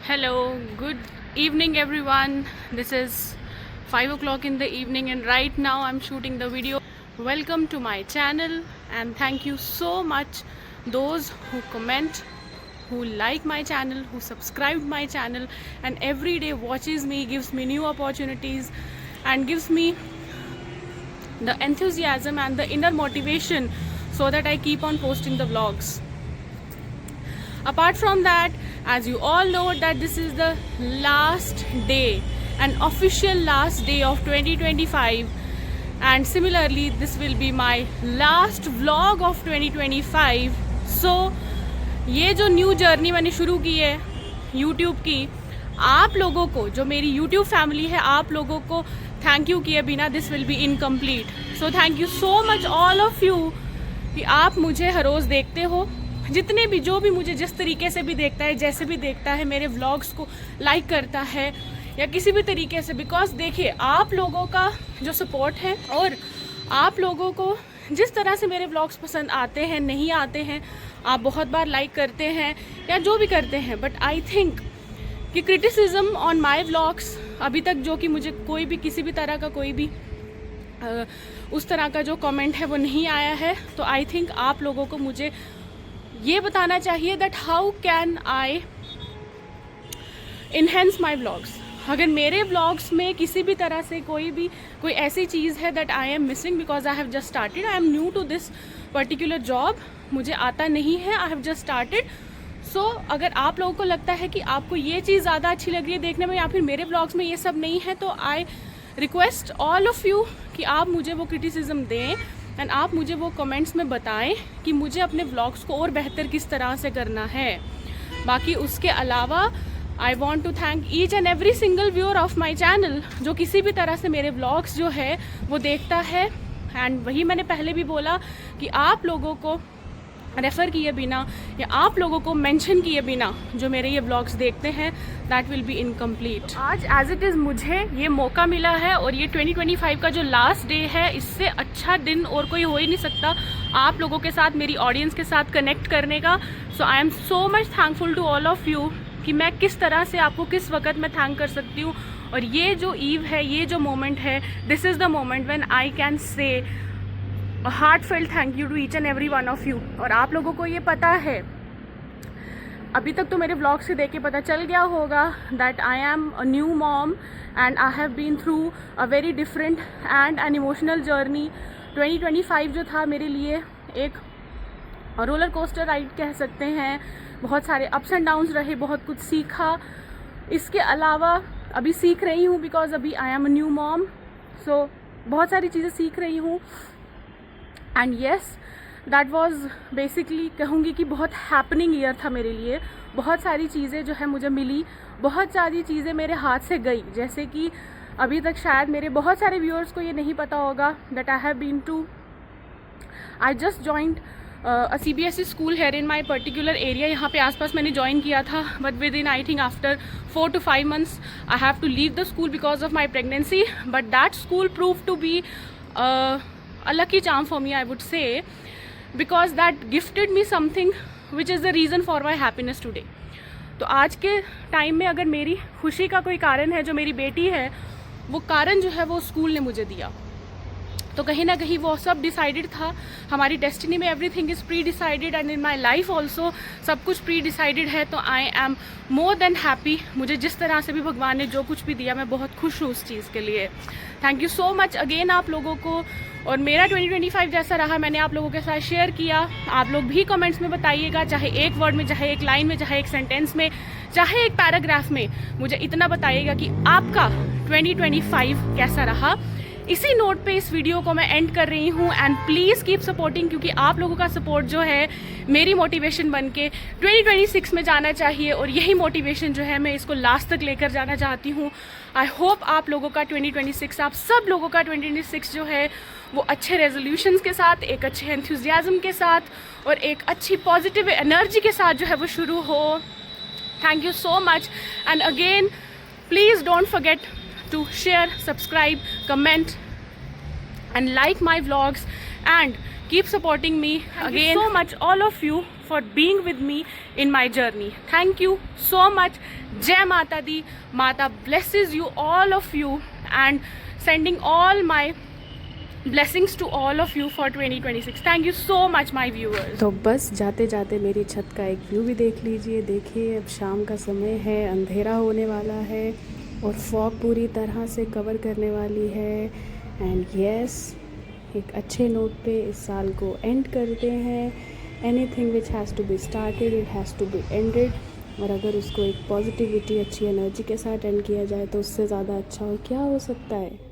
Hello, good evening everyone. This is 5 o'clock in the evening and right now I'm shooting the video. Welcome to my channel and thank you so much those who comment, who like my channel, who subscribe my channel and every day watches me, gives me new opportunities and gives me the enthusiasm and the inner motivation so that I keep on posting the vlogs. Apart from that, as you all know that this is the last day, an official last day of 2025 and similarly this will be my last vlog of 2025. So ये जो new journey मैंने शुरू की है YouTube की, आप लोगों को जो मेरी YouTube फैमिली है आप लोगों को थैंक यू किए बिना this will be incomplete. So thank you so much all of you कि आप मुझे हर रोज़ देखते हो, जितने भी जो भी मुझे जिस तरीके से भी देखता है, जैसे भी देखता है, मेरे व्लॉग्स को लाइक करता है या किसी भी तरीके से. बिकॉज देखिए आप लोगों का जो सपोर्ट है और आप लोगों को जिस तरह से मेरे व्लॉग्स पसंद आते हैं, नहीं आते हैं, आप बहुत बार लाइक करते हैं या जो भी करते हैं, बट आई थिंक कि क्रिटिसिज्म ऑन माई व्लॉग्स अभी तक जो कि मुझे कोई भी किसी भी तरह का कोई भी उस तरह का जो कमेंट है वो नहीं आया है. तो आई थिंक आप लोगों को मुझे ये बताना चाहिए that how can I enhance my vlogs. अगर मेरे व्लॉग्स में किसी भी तरह से कोई ऐसी चीज़ है that I am missing because I have just started, I am new to this particular job, मुझे आता नहीं है, I have just started. So अगर आप लोगों को लगता है कि आपको ये चीज़ ज़्यादा अच्छी लग रही है देखने में या फिर मेरे व्लॉग्स में ये सब नहीं है, तो I request all of you कि आप मुझे वो क्रिटिसिज्म दें एंड आप मुझे वो कमेंट्स में बताएं कि मुझे अपने व्लॉग्स को और बेहतर किस तरह से करना है. बाकी उसके अलावा I want to thank each and every single viewer of my channel जो किसी भी तरह से मेरे व्लॉग्स जो है वो देखता है. एंड वही मैंने पहले भी बोला कि आप लोगों को रेफ़र किए बिना या आप लोगों को मेंशन किए बिना जो मेरे ये व्लॉग्स देखते हैं दैट विल बी इनकम्प्लीट. आज एज इट इज़ मुझे ये मौका मिला है और ये 2025 का जो लास्ट डे है, इससे अच्छा दिन और कोई हो ही नहीं सकता आप लोगों के साथ, मेरी ऑडियंस के साथ कनेक्ट करने का. So I am so much thankful to all of you कि मैं किस तरह से आपको किस वक्त में थैंक कर सकती हूँ. और ये जो ईव है, ये जो मोमेंट है, this is the moment when I can say heartfelt thank you to each and every one of you. और आप लोगों को ये पता है, अभी तक तो मेरे व्लॉग से देख के पता चल गया होगा that I am a new mom and I have been through a very different and an emotional journey. 2025 जो था मेरे लिए एक रोलर कोस्टर राइड कह सकते हैं. बहुत सारे अप्स एंड डाउन्स रहे, बहुत कुछ सीखा. इसके अलावा अभी सीख रही हूँ बिकॉज अभी I am a new mom. So बहुत सारी चीज़ें सीख रही हूँ. And yes, that was basically कहूँगी कि बहुत हैपनिंग ईयर था मेरे लिए. बहुत सारी चीज़ें जो है मुझे मिली, बहुत सारी चीज़ें मेरे हाथ से गई. जैसे कि अभी तक शायद मेरे बहुत सारे व्यूअर्स को ये नहीं पता होगा that I just joined a CBSE school here in my particular area. यहाँ पे आसपास मैंने ज्वाइन किया था, but within I think after 4 to 5 months I have to leave the school because of my pregnancy. But that school prove to be a lucky charm for me, I would say, because that gifted me something which is the reason for my happiness today. तो आज के time में अगर मेरी खुशी का कोई कारण है, जो मेरी बेटी है, वो कारण जो है वो स्कूल ने मुझे दिया. तो कहीं ना कहीं वो सब डिसाइडेड था. हमारी डेस्टिनी में everything is pre decided and in my life also सब कुछ प्री डिसाइडेड है. तो I am more than happy. मुझे जिस तरह से भी भगवान ने जो कुछ भी दिया मैं बहुत खुश हूँ उस चीज़ के लिए. Thank you so much again आप लोगों को. और मेरा 2025 जैसा रहा मैंने आप लोगों के साथ शेयर किया. आप लोग भी कमेंट्स में बताइएगा, चाहे एक वर्ड में, चाहे एक लाइन में, चाहे एक सेंटेंस में, चाहे एक पैराग्राफ में. मुझे इतना बताइएगा कि आपका 2025 कैसा रहा. इसी नोट पे इस वीडियो को मैं एंड कर रही हूँ. एंड प्लीज़ कीप सपोर्टिंग, क्योंकि आप लोगों का सपोर्ट जो है मेरी मोटिवेशन बन के 2026 में जाना चाहिए. और यही मोटिवेशन जो है मैं इसको लास्ट तक लेकर जाना चाहती हूँ. आई होप आप लोगों का 2026, आप सब लोगों का 2026 जो है वो अच्छे रेजोल्यूशंस के साथ, एक अच्छे एंथुजियाज्म के साथ और एक अच्छी पॉजिटिव एनर्जी के साथ जो है वो शुरू हो. Thank you so much. And again please don't forget to share, subscribe, comment and like my vlogs and keep supporting me. Thank you so much all of you for being with me in my journey. Thank you so much. Jai Mata Di. Mata blesses you, all of you, and sending all my blessings to all of you for 2026. Thank you so much my viewers. तो बस जाते जाते मेरी छत का एक view भी देख लीजिए। देखिए अब शाम का समय है, अंधेरा होने वाला है और फॉग पूरी तरह से कवर करने वाली है। एंड यस, एक अच्छे नोट पे इस साल को एंड करते हैं। Anything which has to be started it has to be ended. और अगर उसको एक पॉजिटिविटी, अच्छी एनर्जी के साथ एंड किया जाए तो उससे ज़्यादा अच्छा और क्या हो सकता है।